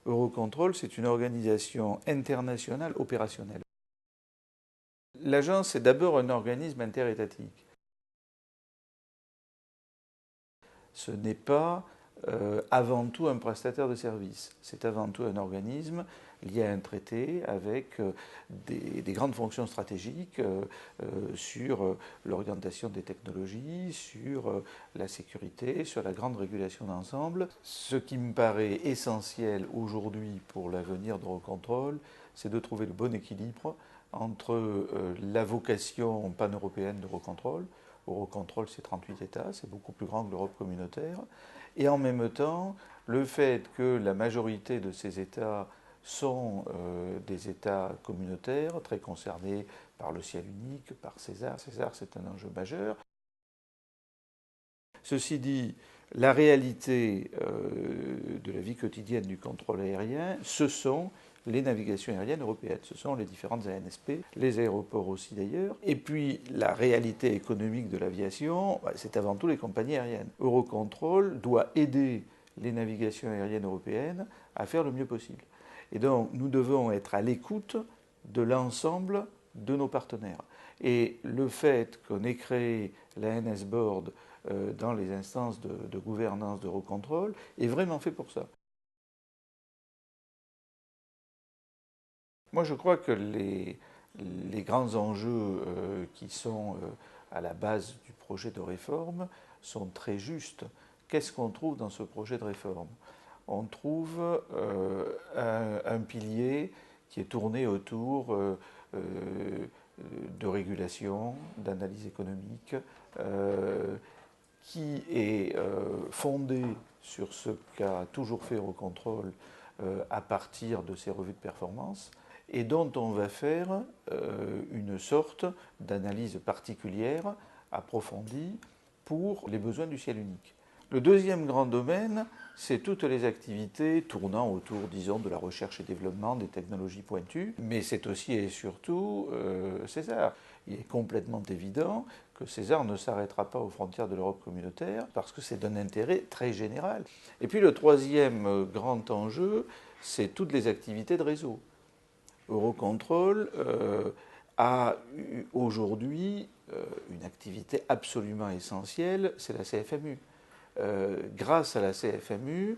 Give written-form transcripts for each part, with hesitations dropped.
Eurocontrol, c'est une organisation internationale opérationnelle. L'agence est d'abord un organisme interétatique. Ce n'est pas avant tout un prestataire de services. C'est avant tout un organisme lié à un traité avec des grandes fonctions stratégiques sur l'orientation des technologies, sur la sécurité, sur la grande régulation d'ensemble. Ce qui me paraît essentiel aujourd'hui pour l'avenir d'Eurocontrol, c'est de trouver le bon équilibre entre la vocation pan-européenne d'Eurocontrol. Eurocontrol, c'est 38 États, c'est beaucoup plus grand que l'Europe communautaire. Et en même temps, le fait que la majorité de ces États sont des États communautaires, très concernés par le ciel unique, par César. César, c'est un enjeu majeur. Ceci dit, la réalité de la vie quotidienne du contrôle aérien, ce sont les navigations aériennes européennes. Ce sont les différentes ANSP, les aéroports aussi d'ailleurs. Et puis la réalité économique de l'aviation, c'est avant tout les compagnies aériennes. Eurocontrol doit aider les navigations aériennes européennes à faire le mieux possible. Et donc nous devons être à l'écoute de l'ensemble de nos partenaires. Et le fait qu'on ait créé la NS Board dans les instances de gouvernance d'Eurocontrol est vraiment fait pour ça. Moi, je crois que les grands enjeux qui sont à la base du projet de réforme sont très justes. Qu'est-ce qu'on trouve dans ce projet de réforme? On trouve un pilier qui est tourné autour de régulation, d'analyse économique, qui est fondé sur ce qu'a toujours fait Eurocontrol à partir de ses revues de performance et dont on va faire une sorte d'analyse particulière, approfondie, pour les besoins du ciel unique. Le deuxième grand domaine, c'est toutes les activités tournant autour, disons, de la recherche et développement, des technologies pointues, mais c'est aussi et surtout César. Il est complètement évident que César ne s'arrêtera pas aux frontières de l'Europe communautaire parce que c'est d'un intérêt très général. Et puis le troisième grand enjeu, c'est toutes les activités de réseau. Eurocontrol a aujourd'hui une activité absolument essentielle, c'est la CFMU. Grâce à la CFMU,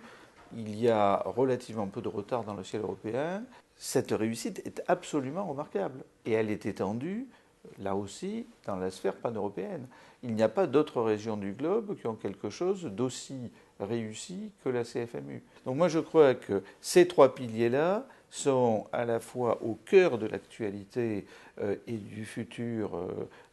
il y a relativement peu de retard dans le ciel européen. Cette réussite est absolument remarquable et elle est étendue, là aussi, dans la sphère pan-européenne. Il n'y a pas d'autres régions du globe qui ont quelque chose d'aussi réussi que la CFMU. Donc moi je crois que ces trois piliers-là sont à la fois au cœur de l'actualité et du futur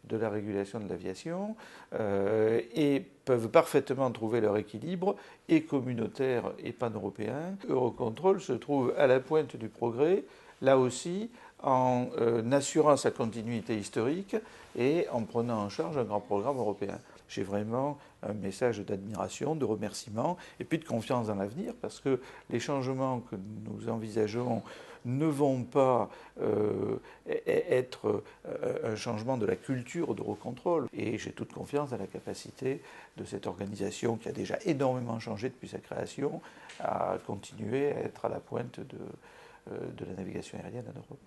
de la régulation de l'aviation et peuvent parfaitement trouver leur équilibre et communautaire et pan-européen. Eurocontrol se trouve à la pointe du progrès, là aussi en assurant sa continuité historique et en prenant en charge un grand programme européen. J'ai vraiment un message d'admiration, de remerciement et puis de confiance dans l'avenir parce que les changements que nous envisageons ne vont pas être un changement de la culture d'Eurocontrol. Et j'ai toute confiance dans la capacité de cette organisation qui a déjà énormément changé depuis sa création à continuer à être à la pointe de la navigation aérienne en Europe.